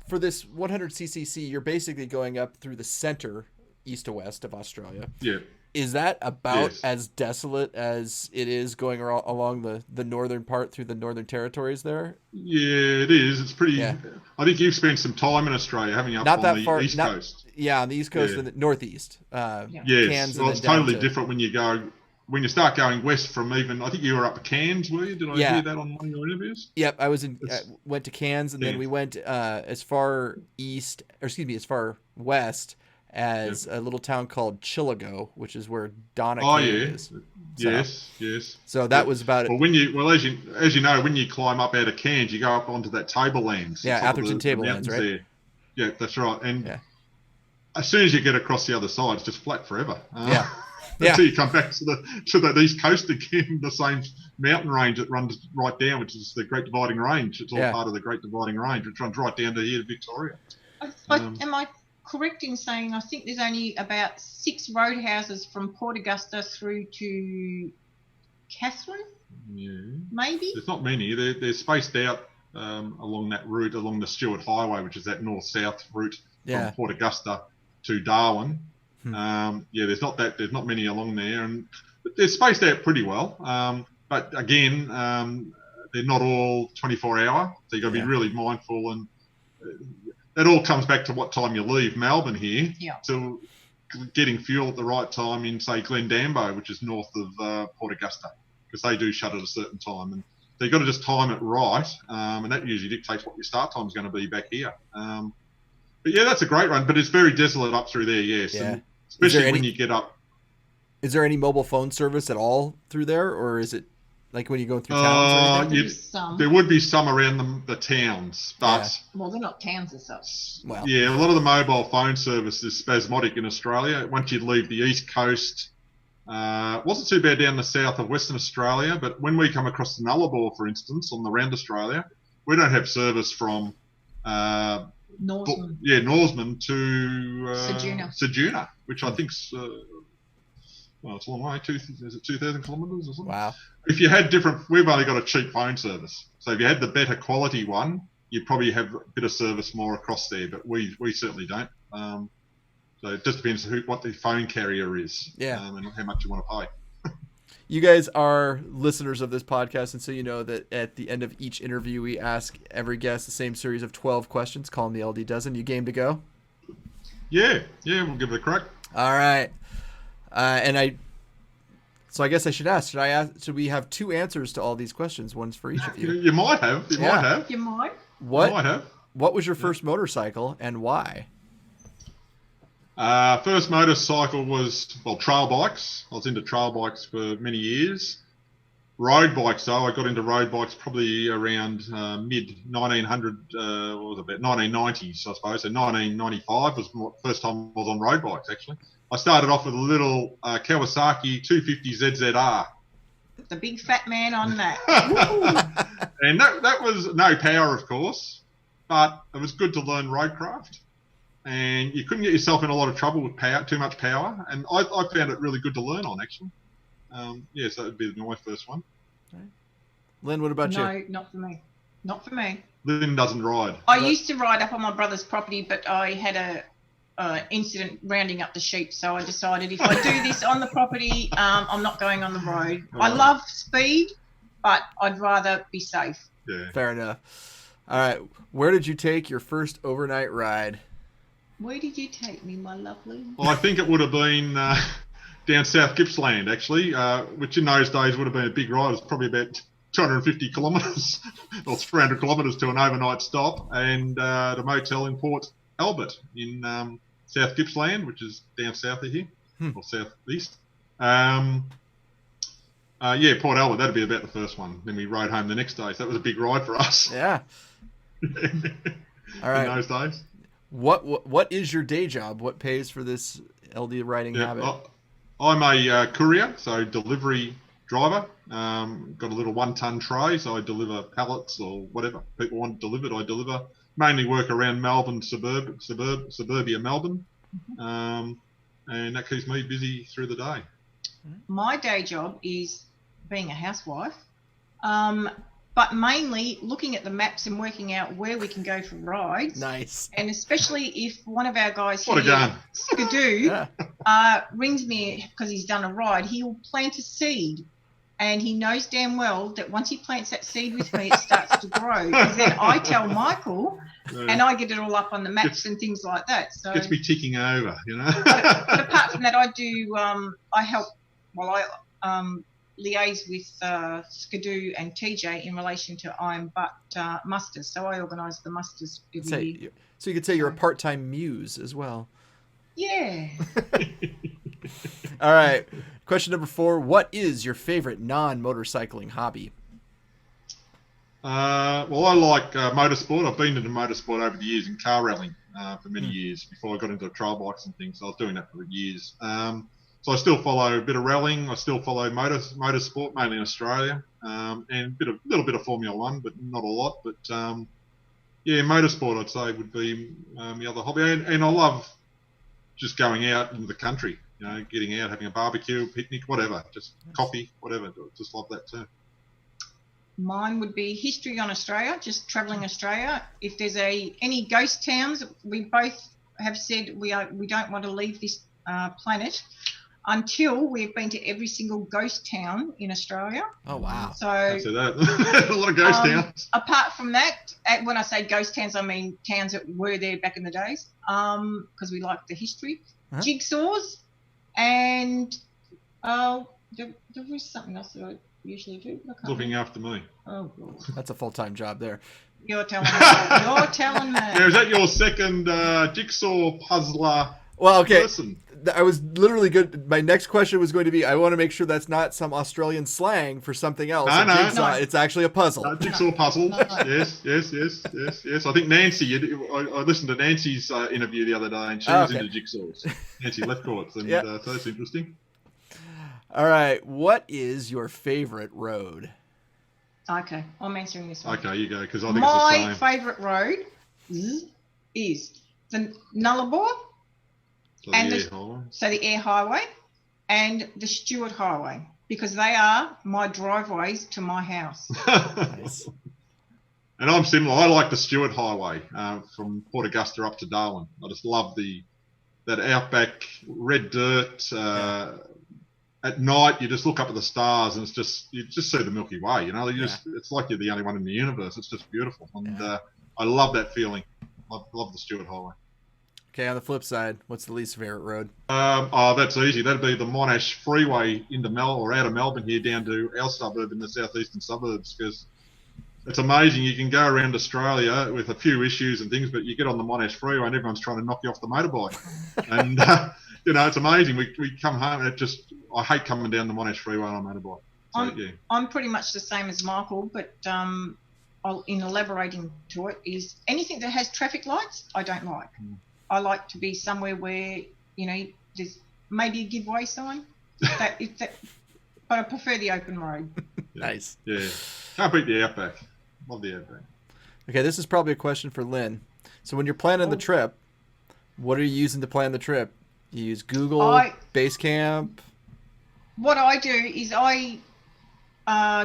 for this 100ccc, you're basically going up through the center, east to west of Australia. Yeah. Is that about as desolate as it is going along the northern part through the Northern Territories there? Yeah, it is. It's pretty... I think you've spent some time in Australia, haven't you, Not on that the far, east coast? Yeah, on the east coast and the northeast. Yes, well, it's totally different when you start going west from even... I think you were up at Cairns, were you? Did I hear that on one of your interviews? Yep, I went to Cairns, and then we went as far west as a little town called Chillago, which is where Donna is. So, yes. So that was about it. Well, as you know, when you climb up out of Cairns, you go up onto that tablelands. Yeah, Atherton Tablelands, right? There. Yeah, that's right. And as soon as you get across the other side, it's just flat forever. until you come back to the east coast again, the same mountain range that runs right down, which is the Great Dividing Range. It's all part of the Great Dividing Range, which runs right down to here to Victoria. Am I correct in saying I think there's only about 6 roadhouses from Port Augusta through to Catherine? Yeah. Maybe? There's not many. They're spaced out along that route, along the Stewart Highway, which is that north-south route from Port Augusta to Darwin. There's not many along there, and they're spaced out pretty well. But again, they're not all 24-hour, so you've got to be really mindful. And that all comes back to what time you leave Melbourne here. Yeah. So getting fuel at the right time in, say, Glendambo, which is north of Port Augusta, because they do shut at a certain time, and so you've got to just time it right, and that usually dictates what your start time is going to be back here. But yeah, that's a great run, but it's very desolate up through there, yes. Yeah. And especially when you get up. Is there any mobile phone service at all through there, or is it like when you go through towns or anything? There would be some around the towns, but... Well, they're not towns as such. Well, yeah, a lot of the mobile phone service is spasmodic in Australia. Once you leave the east coast, wasn't too bad down the south of Western Australia, but when we come across the Nullarbor, for instance, on the Round Australia, we don't have service from... Norseman to Ceduna, which I think's it's a long way. Is it 2,000 kilometres or something? Wow. If you had we've only got a cheap phone service, so if you had the better quality one, you'd probably have a bit of service more across there. But we certainly don't. So it just depends what the phone carrier is, and how much you want to pay. You guys are listeners of this podcast, and so you know that at the end of each interview, we ask every guest the same series of 12 questions. Call them the LD Dozen. You game to go? Yeah, we'll give it a crack. All right. So I guess I should ask. Should we have 2 answers to all these questions? One's for each of you. You might have. You might have. You might. What was your first motorcycle and why? First motorcycle was, trail bikes. I was into trail bikes for many years. Road bikes, though, I got into road bikes probably around mid-1900, 1990s, I suppose. So 1995 was the first time I was on road bikes, actually. I started off with a little Kawasaki 250 ZZR. The big fat man on that. And that was no power, of course, but it was good to learn roadcraft. And you couldn't get yourself in a lot of trouble with too much power. And I found it really good to learn on, actually. So that would be my first one. Okay. Lynn, what about you? No, not for me. Not for me. Lynn doesn't ride. I used to ride up on my brother's property, but I had a incident rounding up the sheep. So I decided if I do this on the property, I'm not going on the road. I love speed, but I'd rather be safe. Yeah. Fair enough. All right. Where did you take your first overnight ride? Where did you take me, my lovely? Well, I think it would have been down South Gippsland, actually, which in those days would have been a big ride. It was probably about 250 kilometres or 300 kilometres to an overnight stop, and the motel in Port Albert in South Gippsland, which is down south of here, or southeast. Port Albert, that'd be about the first one. Then we rode home the next day, so that was a big ride for us. Yeah. All right. In those days. What is your day job? What pays for this LD riding habit? I'm a courier, so delivery driver. Got a little 1-ton tray, so I deliver pallets or whatever people want delivered. I deliver. Mainly work around Melbourne, suburbia Melbourne, and that keeps me busy through the day. My day job is being a housewife. But mainly looking at the maps and working out where we can go for rides. Nice. And especially if one of our guys here, Skidoo, rings me because he's done a ride, he will plant a seed. And he knows damn well that once he plants that seed with me, it starts to grow. Because then I tell Michael, and I get it all up on the maps and things like that. So gets me ticking over, you know. But apart from that, I do. I help. Liaise with Skidoo and TJ in relation to Iron Butt musters. So I organise the musters every year. So you could say you're a part-time muse as well. Yeah. All right. Question number 4. What is your favorite non-motorcycling hobby? I like motorsport. I've been into motorsport over the years in car rallying for many years before I got into trail bikes and things. So I was doing that for years. So So I still follow a bit of rallying. I still follow motorsport, mainly in Australia, and a little bit of Formula One, but not a lot. But motorsport I'd say would be the other hobby, and I love just going out into the country. Getting out, having a barbecue, picnic, whatever, just coffee, whatever. Just love that too. Mine would be history on Australia, just travelling Australia. If there's any ghost towns, we both have said we don't want to leave this planet until we've been to every single ghost town in Australia. Oh, wow. So that. A lot of ghost towns. Apart from that, when I say ghost towns, I mean towns that were there back in the days, because we like the history. Uh-huh. Jigsaws, and there was something else that I usually do. Looking after me. Oh, God. That's a full-time job there. You're telling me. You're telling me. Now, is that your second jigsaw puzzler? Well, okay. Person? I was literally good. My next question was going to be, I want to make sure that's not some Australian slang for something else. No. It's actually a puzzle. Jigsaw puzzle. No. Yes. I think Nancy, I listened to Nancy's interview the other day, and she was into jigsaws. Nancy Lefkowitz, and so that's interesting. All right. What is your favorite road? Okay, I'm answering this one. Okay, you go, because I think it's the same. My favourite road is the Nullarbor. So the Air Highway and the Stewart Highway, because they are my driveways to my house. Nice. And I'm similar. I like the Stewart Highway from Port Augusta up to Darwin. I just love that outback red dirt. At night, you just look up at the stars, and you just see the Milky Way. It's like you're the only one in the universe. It's just beautiful, and I love that feeling. Love the Stewart Highway. Okay, on the flip side, what's the least favorite road? That's easy. That'd be the Monash Freeway into out of Melbourne here down to our suburb in the southeastern suburbs, because it's amazing. You can go around Australia with a few issues and things, but you get on the Monash Freeway and everyone's trying to knock you off the motorbike. And, it's amazing. We come home and I hate coming down the Monash Freeway on a motorbike. So, I'm pretty much the same as Michael, but in elaborating to it is anything that has traffic lights, I don't like. I like to be somewhere where, there's maybe a give way sign. But I prefer the open road. Nice. Yeah. Can't beat the outback. Love the outback. Okay, this is probably a question for Lynne. So when you're planning the trip, what are you using to plan the trip? You use Google, Basecamp? What I do is I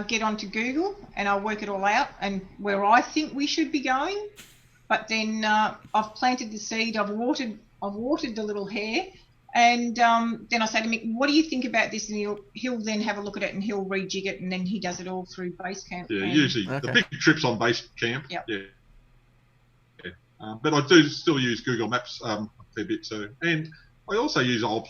get onto Google and I work it all out and where I think we should be going. But then I've planted the seed, I've watered the little hare, and then I say to Mick, what do you think about this? And he'll then have a look at it and he'll rejig it, and then he does it all through Basecamp. Yeah, usually the big trips on Basecamp. Yep. Yeah. But I do still use Google Maps a fair bit too. And I also use old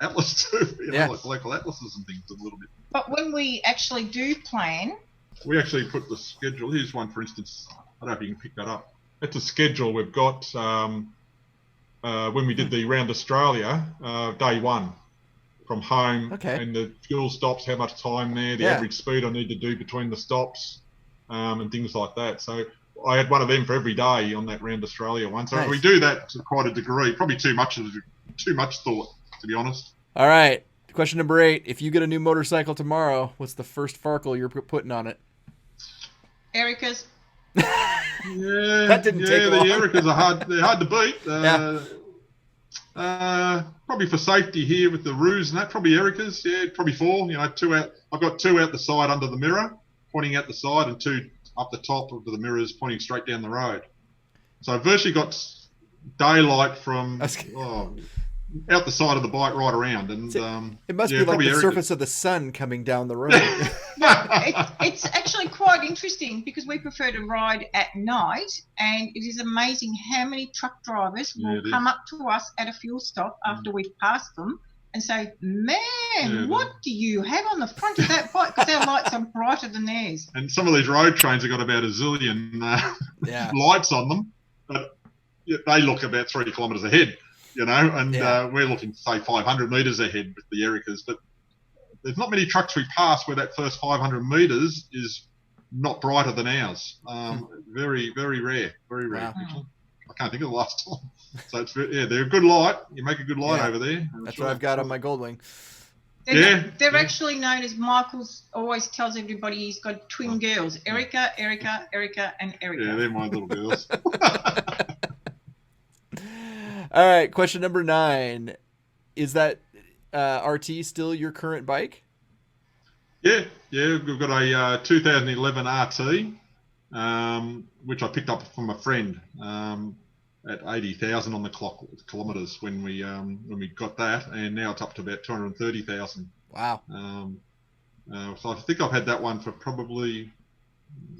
atlas too, like local atlases and things a little bit. But when we actually do plan... We actually put the schedule. Here's one, for instance. I don't know if you can pick that up. It's a schedule we've got when we did the Round Australia, day one from home, and the fuel stops, how much time there, the average speed I need to do between the stops, and things like that. So I had one of them for every day on that Round Australia one. So we do that to quite a degree. Probably too much thought, to be honest. All right. Question number 8. If you get a new motorcycle tomorrow, what's the first Farkle you're putting on it? Erica's. That didn't take long. The Ericas they're hard to beat. Probably for safety here with the roos and that, probably Ericas. Yeah, probably 4. 2 out. I've got 2 out the side under the mirror, pointing out the side, and 2 up the top of the mirrors, pointing straight down the road. So I've virtually got daylight from out the side of the bike right around, and it must be like the surface of the sun coming down the road. It's actually quite interesting because we prefer to ride at night, and it is amazing how many truck drivers will come up to us at a fuel stop after we've passed them and say, "Man, what do you have on the front of that bike?" Because our lights are brighter than theirs. And some of these road trains have got about a zillion lights on them, but they look about 3 kilometres ahead. And we're looking, say, 500 metres ahead with the Ericas. But there's not many trucks we pass where that first 500 metres is not brighter than ours. Very, very rare. Very rare. Wow. I can't think of the last time. So they're a good light. You make a good light over there. That's what I've got on my Goldwing. They're actually known as Michael's. Always tells everybody he's got twin girls, Erica, and Erica. Yeah, they're my little girls. All right, question number 9. Is that RT still your current bike? Yeah, we've got a 2011 RT, which I picked up from a friend at 80,000 on the clock kilometres when we got that, and now it's up to about 230,000. Wow. So I think I've had that one for probably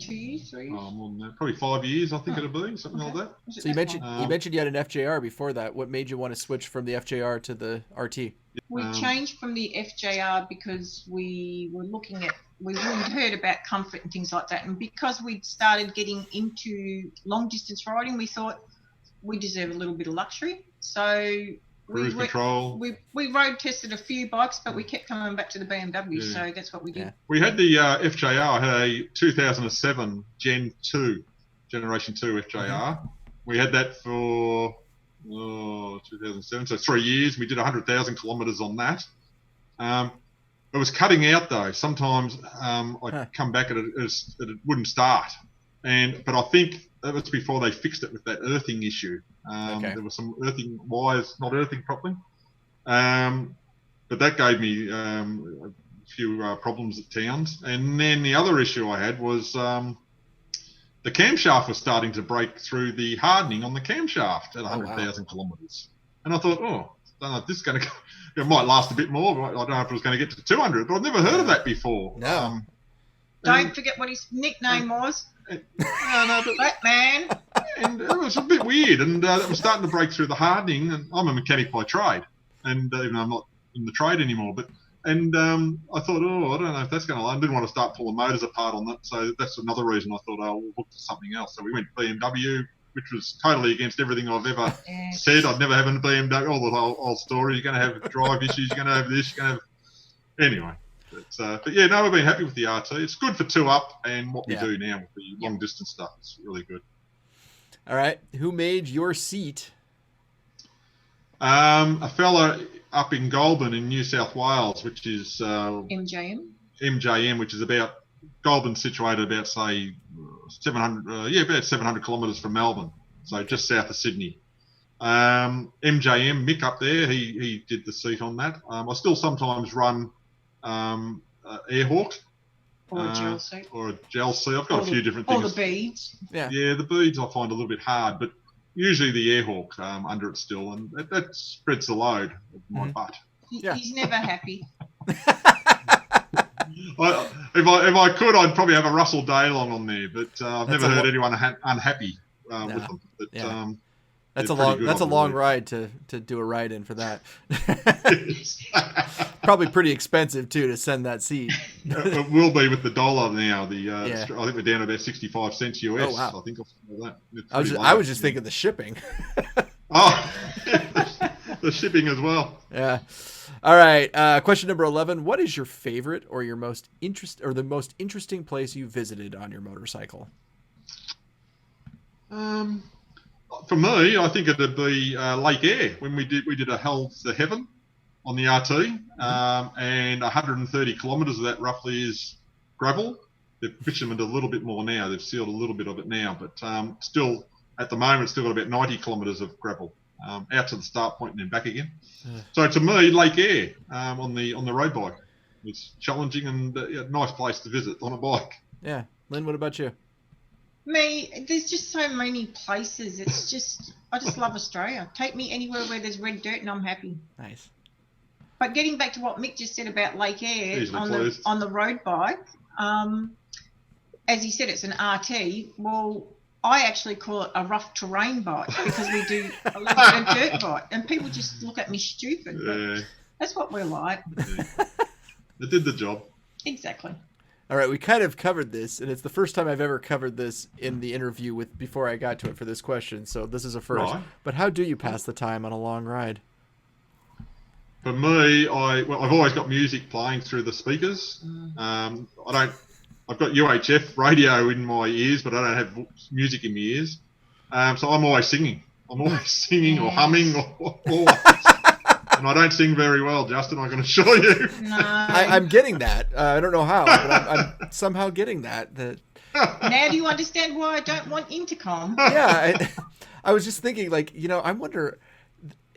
2 years, 3 years. More than that, probably 5 years. I think it'll be something like that. So you mentioned you had an FJR before that. What made you want to switch from the FJR to the RT? We changed from the FJR because we were looking at, we'd heard about comfort and things like that, and because we'd started getting into long distance riding, we thought we deserve a little bit of luxury. So cruise control. We road tested a few bikes, but we kept coming back to the BMW, so that's what we did. Yeah. We had the FJR. I had a 2007 Generation 2 FJR. Mm-hmm. We had that for 2007, so 3 years. We did 100,000 kilometres on that. It was cutting out though. Sometimes I'd come back and it wouldn't start, but I think that was before they fixed it with that earthing issue. There were some earthing wires not earthing properly, but that gave me a few problems at towns. And then the other issue I had was the camshaft was starting to break through the hardening on the camshaft at 100,000 kilometres. And I thought, I don't know if this is going to go. It might last a bit more, but I don't know if it was going to get to 200. But I've never heard of that before. No. Don't forget what his nickname was. Fatman. And it was a bit weird, and it was starting to break through the hardening. And I'm a mechanic by trade, and even though I'm not in the trade anymore, I thought, I don't know if that's going to. I didn't want to start pulling motors apart on that, so that's another reason I thought, we'll look for something else. So we went BMW, which was totally against everything I've ever said. I'd never have a BMW. All the whole story. You're going to have drive issues. You're going to have this. You're going to have anyway. But yeah, no, we've been happy with the RT. It's good for 2-up, and what we do now with the long distance stuff is really good. All right, who made your seat? A fella up in Goulburn in New South Wales, which is MJM, which is about Goulburn, situated about say 700 kilometres from Melbourne, so just south of Sydney. MJM Mick up there, he did the seat on that. I still sometimes run Airhawk. Or a gel seat. Or a gel seat. I've got a few different things. Or the beads. Yeah, the beads I find a little bit hard, but usually the Airhawk under it still, and that spreads the load of my butt. He's never happy. If I could, I'd probably have a Russell Daylong on there, but I've never heard anyone unhappy with them. But, that's a long ride to do a ride in for that. Probably pretty expensive too to send that seat. It will be with the dollar now. I think we're down about 65 cents US. Oh, wow. I think that. I was just thinking the shipping. The shipping as well. Yeah. All right. Question number 11. What is your favorite or your most the most interesting place you visited on your motorcycle? For me, I think it'd be Lake Eyre when we did a Hell's to Heaven on the RT, and 130 kilometres of that roughly is gravel. They've bitumened a little bit more now. They've sealed a little bit of it now, but still at the moment, still got about 90 kilometres of gravel out to the start point and then back again. So to me, Lake Eyre on the road bike, it's challenging and a nice place to visit on a bike. Yeah, Lynn, what about you? Me, there's just so many places. I just love Australia. Take me anywhere where there's red dirt and I'm happy. Nice. But getting back to what Mick just said about Lake Eyre on the road bike, as he said, it's an RT. Well, I actually call it a rough terrain bike because we do a little bit of dirt bike, and people just look at me stupid. But that's what we're like. Yeah. It did the job. Exactly. All right, we kind of covered this, and it's the first time I've ever covered this in the interview before I got to it for this question, so this is a first. Right. But how do you pass the time on a long ride? For me, I've always got music playing through the speakers. I've got UHF radio in my ears, but I don't have music in my ears. So I'm always singing. I'm always singing or humming or always. And I don't sing very well, Justin, I can assure you. No. I'm getting that. I don't know how, but I'm somehow getting that. Now do you understand why I don't want intercom? Yeah, I was just thinking, like, I wonder,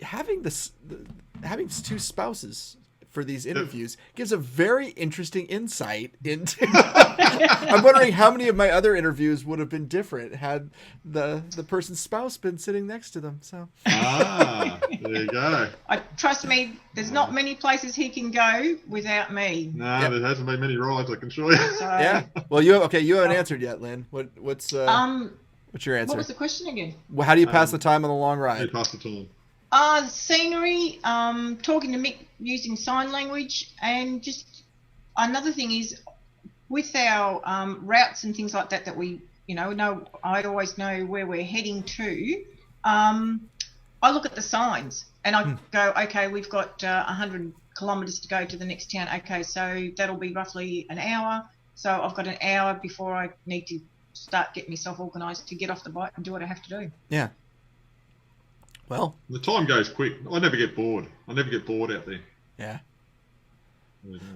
having two spouses for these interviews gives a very interesting insight into. I'm wondering how many of my other interviews would have been different had the person's spouse been sitting next to them. So. There you go. Trust me, there's not many places he can go without me. No, There hasn't been many rides, I can assure you. So, yeah. Well, you haven't answered yet, Lynn. What's your answer? What was the question again? Well, how do you pass the time on the long ride? How do you pass the time? Scenery, talking to Mick using sign language, and just another thing is with our routes and things like that we know. I always know where we're heading to. I look at the signs and I go, okay, we've got 100 kilometres to go to the next town. Okay, so that'll be roughly an hour. So I've got an hour before I need to start getting myself organised to get off the bike and do what I have to do. Yeah. Well, the time goes quick. I never get bored. I never get bored out there. Yeah.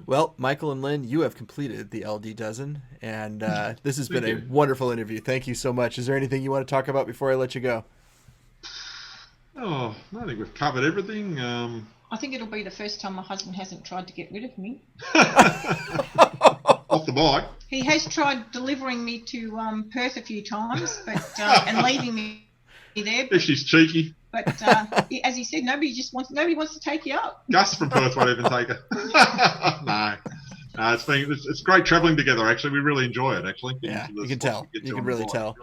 Well, Michael and Lynn, you have completed the LD dozen, and this has been a wonderful interview. Thank you so much. Is there anything you want to talk about before I let you go? Oh, I think we've covered everything. I think it'll be the first time my husband hasn't tried to get rid of me. Off the bike. He has tried delivering me to Perth a few times, but and leaving me there. If she's cheeky. But as he said, nobody wants to take you up. Gus from Perth won't even take her. No, it's great travelling together. Actually, we really enjoy it. Actually, yeah, you can tell. You can really tell.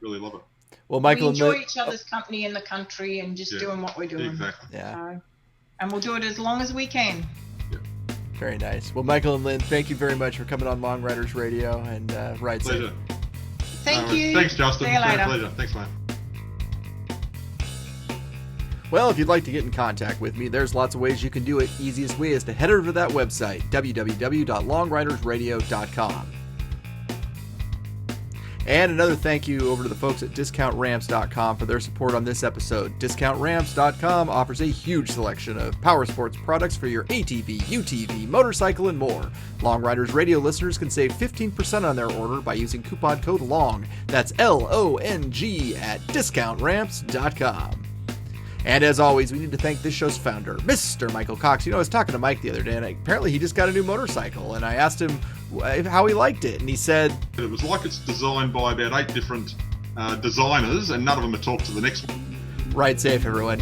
Really love it. Well, Michael, we enjoy each other's company in the country and just doing what we're doing. Exactly. Yeah. So, and we'll do it as long as we can. Yeah. Very nice. Well, Michael and Lynn, thank you very much for coming on Long Riders Radio and ride safe. Pleasure. Thank you. Thanks, Justin. See you later. Pleasure. Thanks, mate. Well, if you'd like to get in contact with me, there's lots of ways you can do it. Easiest way is to head over to that website, www.longridersradio.com. And another thank you over to the folks at discountramps.com for their support on this episode. Discountramps.com offers a huge selection of power sports products for your ATV, UTV, motorcycle, and more. Long Riders Radio listeners can save 15% on their order by using coupon code LONG. That's LONG at discountramps.com. And as always, we need to thank this show's founder, Mr. Michael Cox. I was talking to Mike the other day, and apparently he just got a new motorcycle, and I asked him how he liked it, and he said... It was like it's designed by about 8 different designers, and none of them have talked to the next one. Ride safe, everyone.